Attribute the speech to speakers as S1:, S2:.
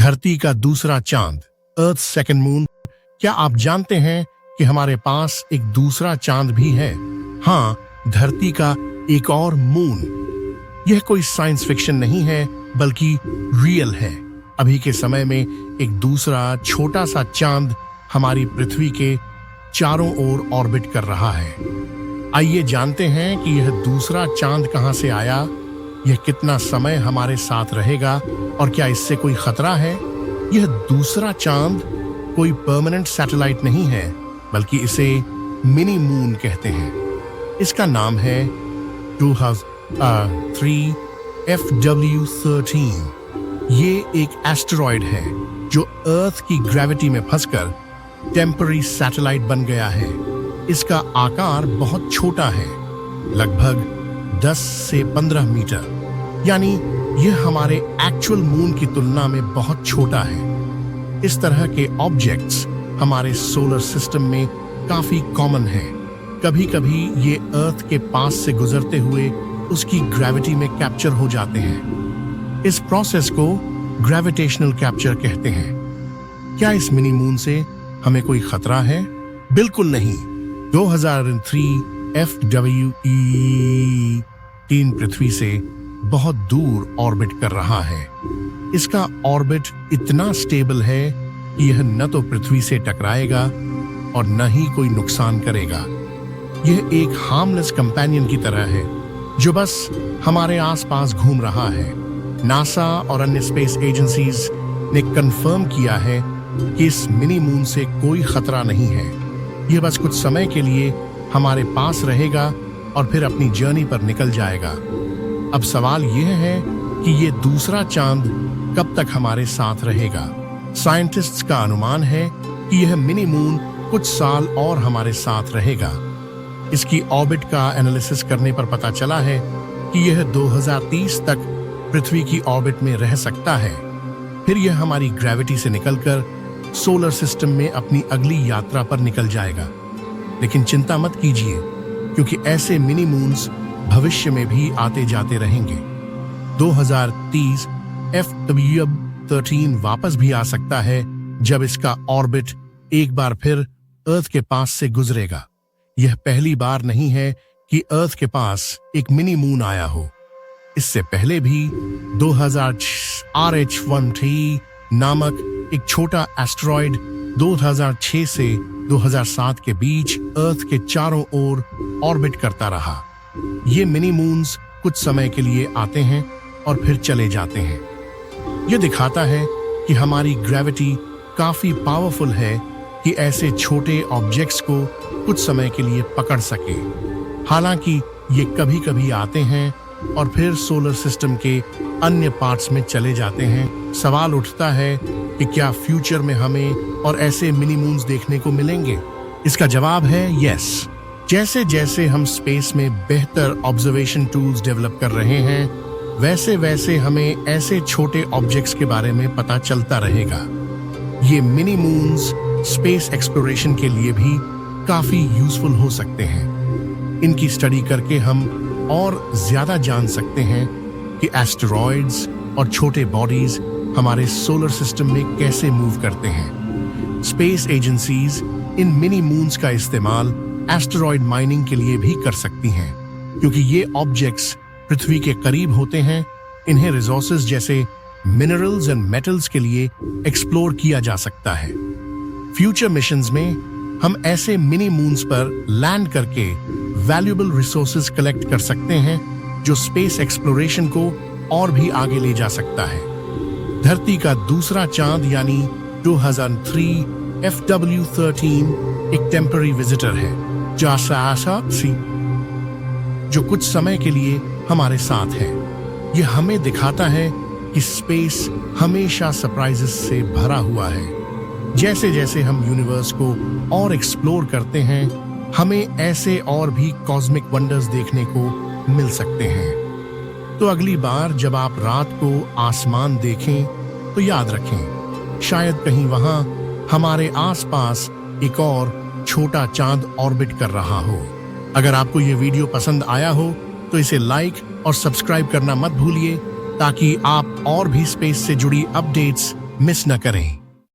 S1: धरती का दूसरा चांद, अर्थ सेकंड मून। क्या आप जानते हैं कि हमारे पास एक दूसरा चांद भी है? हाँ, धरती का एक और मून। यह कोई साइंस फिक्शन नहीं है बल्कि रियल है। अभी के समय में एक दूसरा छोटा सा चांद हमारी पृथ्वी के चारों ओर ऑर्बिट कर रहा है। आइए जानते हैं कि यह दूसरा चांद कहां से आया, यह कितना समय हमारे साथ रहेगा और क्या इससे कोई खतरा है। यह दूसरा चांद कोई परमानेंट सैटेलाइट नहीं है बल्कि इसे मिनी मून कहते हैं। इसका नाम है 2003 FW13। ये एक एस्टेरॉयड है जो अर्थ की ग्रेविटी में फंसकर टेम्पररी सैटेलाइट बन गया है। इसका आकार बहुत छोटा है, लगभग 10 से 15 मीटर, यानी यह हमारे एक्चुअल मून की तुलना में बहुत छोटा है। इस तरह के ऑब्जेक्ट्स हमारे सोलर सिस्टम में काफी कॉमन है। कभी कभी ये अर्थ के पास से गुजरते हुए उसकी ग्रेविटी में कैप्चर हो जाते हैं। इस प्रोसेस को ग्रेविटेशनल कैप्चर कहते हैं। क्या इस मिनी मून से हमें कोई खतरा है? बिल्कुल नहीं। 2003 FWE-3 पृथ्वी से बहुत दूर ऑर्बिट कर रहा है। इसका ऑर्बिट इतना स्टेबल है कि यह न तो पृथ्वी से टकराएगा और न ही कोई नुकसान करेगा। यह एक हार्मलेस कंपेनियन की तरह है जो बस हमारे आसपास घूम रहा है। नासा और अन्य स्पेस एजेंसीज ने कंफर्म किया है कि इस मिनी मून से कोई खतरा नहीं है। यह बस कुछ समय के लिए हमारे पास रहेगा और फिर अपनी जर्नी पर निकल जाएगा। अब सवाल यह है कि ये दूसरा चांद कब तक हमारे साथ रहेगा। साइंटिस्ट्स का अनुमान है कि यह मिनी मून कुछ साल और हमारे साथ रहेगा। इसकी ऑर्बिट का एनालिसिस करने पर पता चला है कि यह 2030 तक पृथ्वी की ऑर्बिट में रह सकता है। फिर यह हमारी ग्रेविटी से निकलकर सोलर सिस्टम में अपनी अगली यात्रा पर निकल जाएगा। लेकिन चिंता मत कीजिए, क्योंकि ऐसे मिनी मून्स भविष्य में भी आते जाते रहेंगे। 2030 FW13 वापस भी आ सकता है जब इसका ऑर्बिट एक बार फिर अर्थ के पास से गुजरेगा। यह पहली बार नहीं है कि अर्थ के पास एक मिनी मून आया हो। इससे पहले भी 2000 RH-13 नामक एक छोटा एस्टेरॉयड 2006 से 2007 के बीच अर्थ के चारों ओर ऑर्बिट करता रहा। ये मिनी मून्स कुछ समय के लिए आते हैं और फिर चले जाते हैं। यह दिखाता है कि हमारी ग्रेविटी काफी पावरफुल है कि ऐसे छोटे ऑब्जेक्ट्स को कुछ समय के लिए पकड़ सके। हालांकि ये कभी कभी आते हैं और फिर सोलर सिस्टम के अन्य पार्ट्स में चले जाते हैं। सवाल उठता है कि क्या फ्यूचर में हमें और ऐसे मिनी मून्स देखने को मिलेंगे? इसका जवाब है यस। जैसे जैसे हम स्पेस में बेहतर ऑब्जर्वेशन टूल्स डेवलप कर रहे हैं, वैसे वैसे हमें ऐसे छोटे ऑब्जेक्ट्स के बारे में पता चलता रहेगा। ये मिनी मून्स स्पेस एक्सप्लोरेशन के लिए भी काफी यूजफुल हो सकते हैं। इनकी स्टडी करके हम और ज्यादा जान सकते हैं कि एस्टेरॉयड्स और छोटे बॉडीज हमारे सोलर सिस्टम में कैसे मूव करते हैं। Space agencies in mini moons का इस्तेमाल एस्टेरॉयड माइनिंग के लिए भी कर सकती हैं, क्योंकि ये ऑब्जेक्ट्स पृथ्वी के करीब होते हैं। इन्हें रिसोर्सेज जैसे मिनरल्स एंड मेटल्स के लिए एक्सप्लोर किया जा सकता है। फ्यूचर मिशंस में हम ऐसे मिनी मून्स पर लैंड करके वैल्यूएबल रिसोर्सेज कलेक्ट कर सकते हैं, जो स्पेस एक्सप्लोरेशन को और भी आगे ले जा सकता है। धरती का दूसरा चांद यानी 2003 FW13 एक टेम्पररी विजिटर है जो कुछ समय के लिए हमारे साथ है। यह हमें दिखाता है कि स्पेस हमेशा सरप्राइजेस से भरा हुआ है। जैसे जैसे हम यूनिवर्स को और एक्सप्लोर करते हैं, हमें ऐसे और भी कॉस्मिक वंडर्स देखने को मिल सकते हैं। तो अगली बार जब आप रात को आसमान देखें तो याद रखें, शायद कहीं वहां हमारे आसपास एक और छोटा चांद ऑर्बिट कर रहा हो। अगर आपको ये वीडियो पसंद आया हो तो इसे लाइक और सब्सक्राइब करना मत भूलिए, ताकि आप और भी स्पेस से जुड़ी अपडेट्स मिस न करें।